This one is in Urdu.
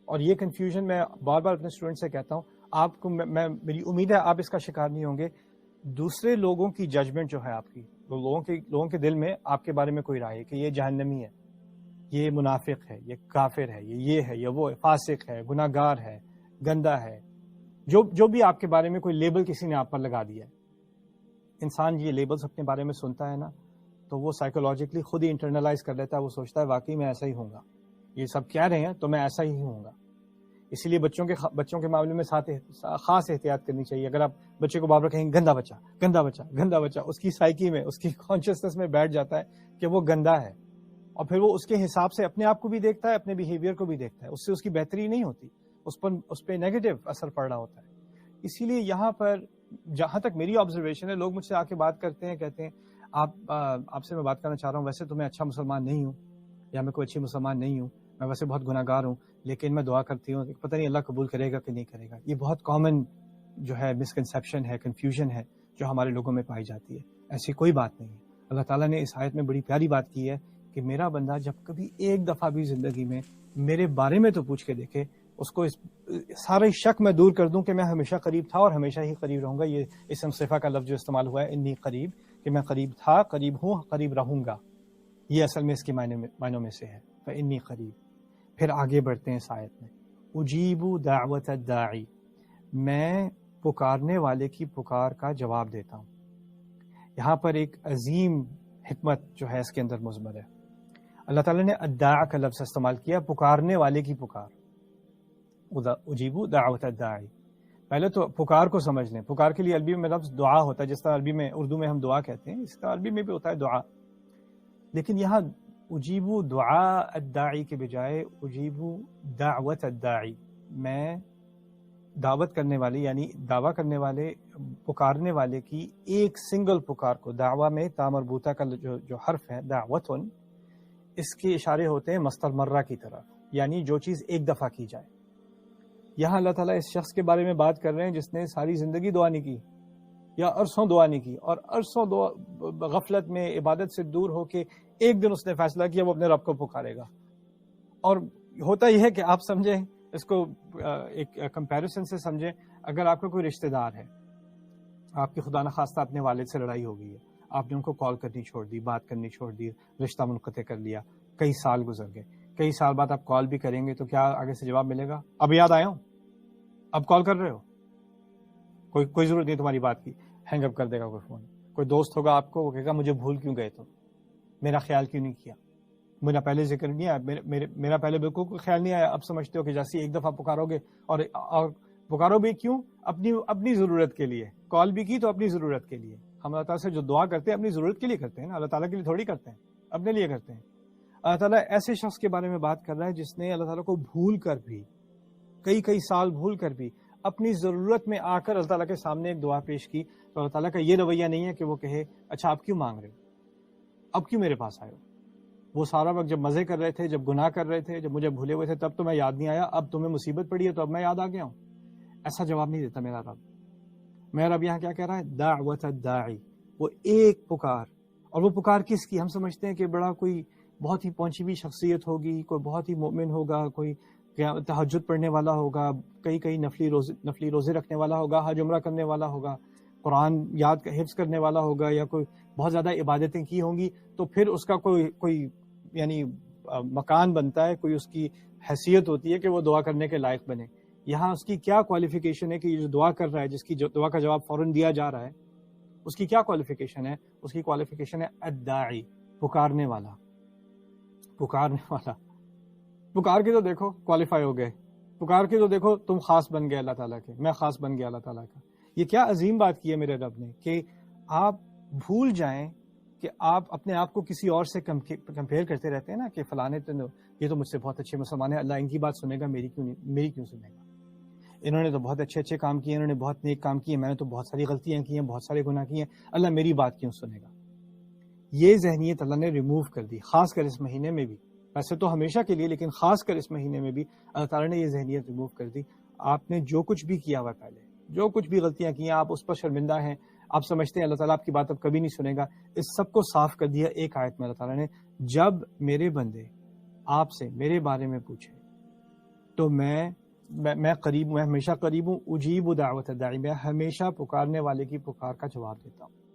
اور یہ کنفیوژن میں بار بار اپنے اسٹوڈنٹ سے کہتا ہوں، آپ کو میری امید ہے آپ اس کا شکار نہیں ہوں گے. دوسرے لوگوں کی ججمنٹ جو ہے آپ کی، لوگوں کے دل میں آپ کے بارے میں کوئی رائے کہ یہ جہنمی ہے، یہ منافق ہے، یہ کافر ہے، یہ ہے، یہ وہ فاسق ہے، گناہ گار ہے، گندا ہے، جو بھی آپ کے بارے میں کوئی لیبل کسی نے آپ پر لگا دیا ہے. انسان یہ لیبلز اپنے بارے میں سنتا ہے نا، تو وہ سائیکولوجیکلی خود ہی انٹرنلائز کر لیتا ہے. وہ سوچتا ہے واقعی میں ایسا ہی ہوں گا، یہ سب کہہ رہے ہیں تو میں ایسا ہی ہوں گا. اسی لیے بچوں کے معاملے میں خاص احتیاط کرنی چاہیے. اگر آپ بچے کو بار بار کہیں گندا بچہ گندا بچہ گندا بچہ، اس کی سائیکی میں، اس کی کانشیسنس میں بیٹھ جاتا ہے کہ وہ گندا ہے، اور پھر وہ اس کے حساب سے اپنے آپ کو بھی دیکھتا ہے، اپنے بیہیویئر کو بھی دیکھتا ہے. اس سے اس کی بہتری نہیں ہوتی، اس پہ نیگیٹو اثر پڑ رہا ہوتا ہے. اسی لیے یہاں پر جہاں تک میری آبزرویشن ہے، لوگ مجھ سے آ کے بات کرتے ہیں، کہتے ہیں آپ سے میں بات کرنا چاہ رہا ہوں، ویسے تو میں اچھا مسلمان نہیں ہوں، یا میں کوئی اچھی مسلمان نہیں ہوں، میں ویسے بہت گناہ گار ہوں، لیکن میں دعا کرتی ہوں، پتہ نہیں اللہ قبول کرے گا کہ نہیں کرے گا. یہ بہت کامن جو ہے مسکنسیپشن ہے، کنفیوژن ہے جو ہمارے لوگوں میں پائی جاتی ہے. ایسی کوئی بات نہیں ہے. اللہ تعالیٰ نے اس آیت میں بڑی پیاری بات کی ہے کہ میرا بندہ جب کبھی ایک دفعہ بھی زندگی میں میرے بارے میں تو پوچھ کے دیکھے، اس کو سارے شک میں دور کر دوں کہ میں ہمیشہ قریب تھا اور ہمیشہ ہی قریب رہوں گا. یہ اسم صفہ کا لفظ جو استعمال ہوا ہے، انی قریب، کہ میں قریب تھا، قریب ہوں، قریب رہوں گا، یہ اصل میں اس کے معنوں میں سے ہے. فإنی قریب. پھر آگے بڑھتے ہیں اس آیت میں، اجیب دعوت الداعی، میں پکارنے والے کی پکار کا جواب دیتا ہوں. یہاں پر ایک عظیم حکمت جو ہے اس کے اندر مضمر ہے. اللہ تعالیٰ نے الداع کا لفظ استعمال کیا، پکارنے والے کی پکار. اجیب دعوت الداعی، پہلے تو پکار کو سمجھ لیں. پکار کے لیے عربی میں لفظ دعا ہوتا ہے، جس طرح عربی میں اردو میں ہم دعا کہتے ہیں، اس طرح عربی میں بھی ہوتا ہے دعا. لیکن یہاں اجیب دعاء الداعی کے بجائے اجیب دعوت الداعی، میں دعوت کرنے والے یعنی دعویٰ کرنے والے، پکارنے والے کی ایک سنگل پکار کو. دعویٰ میں تا مربوطہ کا جو حرف ہے دعوت، اس کے اشارے ہوتے ہیں مصدر مرہ کی طرف، یعنی جو چیز ایک دفعہ کی جائے. یہاں اللہ تعالیٰ اس شخص کے بارے میں بات کر رہے ہیں جس نے ساری زندگی دعا نہیں کی، یا عرصوں دعا نہیں کی، اور عرصوں غفلت میں عبادت سے دور ہو کے ایک دن اس نے فیصلہ کیا وہ اپنے رب کو پکارے گا. اور ہوتا یہ ہے کہ آپ سمجھیں اس کو ایک کمپیریزن سے سمجھیں. اگر آپ کا کوئی رشتہ دار ہے، آپ کی خدا نخواستہ اپنے والد سے لڑائی ہو گئی ہے، آپ نے ان کو کال کرنی چھوڑ دی، بات کرنی چھوڑ دی، رشتہ منقطع کر لیا، کئی سال گزر گئے، کئی سال بعد آپ کال بھی کریں گے تو کیا آگے سے جواب ملے گا؟ اب یاد آیا ہوں، اب کال کر رہے ہو، کوئی ضرورت نہیں تمہاری بات کی، ہینگ اپ کر دے گا کوئی فون. کوئی دوست ہوگا آپ کو، وہ کہے گا مجھے بھول کیوں گئے تم، میرا خیال کیوں نہیں کیا، میرا پہلے ذکر نہیں آیا، میرا پہلے بالکل کوئی خیال نہیں آیا. اب سمجھتے ہو کہ جیسے ایک دفعہ پکارو گے، اور پکارو بھی کیوں؟ اپنی ضرورت کے لیے. کال بھی کی تو اپنی ضرورت کے لیے. ہم اللہ تعالیٰ سے جو دعا کرتے ہیں اپنی ضرورت کے لیے کرتے ہیں نا، اللہ تعالیٰ کے لیے تھوڑی کرتے ہیں، اپنے لیے کرتے ہیں. اللہ تعالیٰ ایسے شخص کے بارے میں بات کر رہا ہے جس نے اللہ تعالیٰ کو بھول کر بھی، کئی سال بھول کر بھی اپنی ضرورت میں آ کر اللہ تعالیٰ کے سامنے ایک دعا پیش کی. تو اللہ تعالیٰ کا یہ رویہ نہیں ہے کہ وہ کہے اچھا آپ کیوں مانگ رہے ہو، اب کیوں میرے پاس آئے ہو، وہ سارا وقت جب مزے کر رہے تھے، جب گناہ کر رہے تھے، جب مجھے بھولے ہوئے تھے تب تو میں یاد نہیں آیا، اب تمہیں مصیبت پڑی ہے تو اب میں یاد آ گیا ہوں. ایسا جواب نہیں دیتا میرا رب. میرا رب یہاں کیا کہہ رہا ہے؟ دعوت الداعی، وہ ایک پکار. اور وہ پکار کس کی؟ ہم سمجھتے ہیں کہ بڑا کوئی بہت ہی پہنچی ہوئی شخصیت ہوگی، کوئی بہت ہی مومن ہوگا، کوئی تہجد پڑھنے والا ہوگا، کئی نفلی روزے رکھنے والا ہوگا، حج عمرہ کرنے والا ہوگا، قرآن یاد حفظ کرنے والا ہوگا، یا کوئی بہت زیادہ عبادتیں کی ہوں گی، تو پھر اس کا کوئی یعنی مکان بنتا ہے، کوئی اس کی حیثیت ہوتی ہے کہ وہ دعا کرنے کے لائق بنے. یہاں اس کی کیا کوالیفیکیشن ہے کہ یہ جو دعا کر رہا ہے، جس کی دعا کا جواب فوراً دیا جا رہا ہے، اس کی کیا کوالیفیکیشن ہے؟ اس کی کوالیفیکیشن ہے الداعی، پکارنے والا. پکار کے تو دیکھو کوالیفائی ہو گئے، پکار کے تو دیکھو تم خاص بن گئے اللہ تعالیٰ کے، میں خاص بن گیا اللہ تعالیٰ کا. یہ کیا عظیم بات کی ہے میرے رب نے کہ آپ بھول جائیں کہ آپ اپنے آپ کو کسی اور سے کمپیئر کرتے رہتے ہیں نا، کہ فلانے تو یہ تو مجھ سے بہت اچھے مسلمان ہیں، اللہ ان کی بات سنے گا، میری کیوں سنے گا، انہوں نے تو بہت اچھے کام کیے، انہوں نے بہت نیک کام کیے، میں نے تو بہت ساری غلطیاں کی ہیں، بہت سارے گناہ کیے ہیں، اللہ میری بات کیوں سنے گا. یہ ذہنیت اللہ نے ریموو کر دی، خاص کر اس مہینے میں بھی. ویسے تو ہمیشہ کے لیے، لیکن خاص کر اس مہینے میں بھی اللہ تعالیٰ نے یہ ذہنیت ریموو کر دی. آپ نے جو کچھ بھی کیا ہوا پہلے، جو کچھ بھی غلطیاں کی ہیں، آپ اس پر شرمندہ ہیں، آپ سمجھتے ہیں اللہ تعالیٰ آپ کی بات اب کبھی نہیں سنے گا، اس سب کو صاف کر دیا ایک آیت میں اللہ تعالیٰ نے. جب میرے بندے آپ سے میرے بارے میں پوچھے تو میں قریب، میں ہمیشہ قریب ہوں، اجیب دعوت الداعی، میں ہمیشہ پکارنے والے کی پکار کا جواب دیتا ہوں.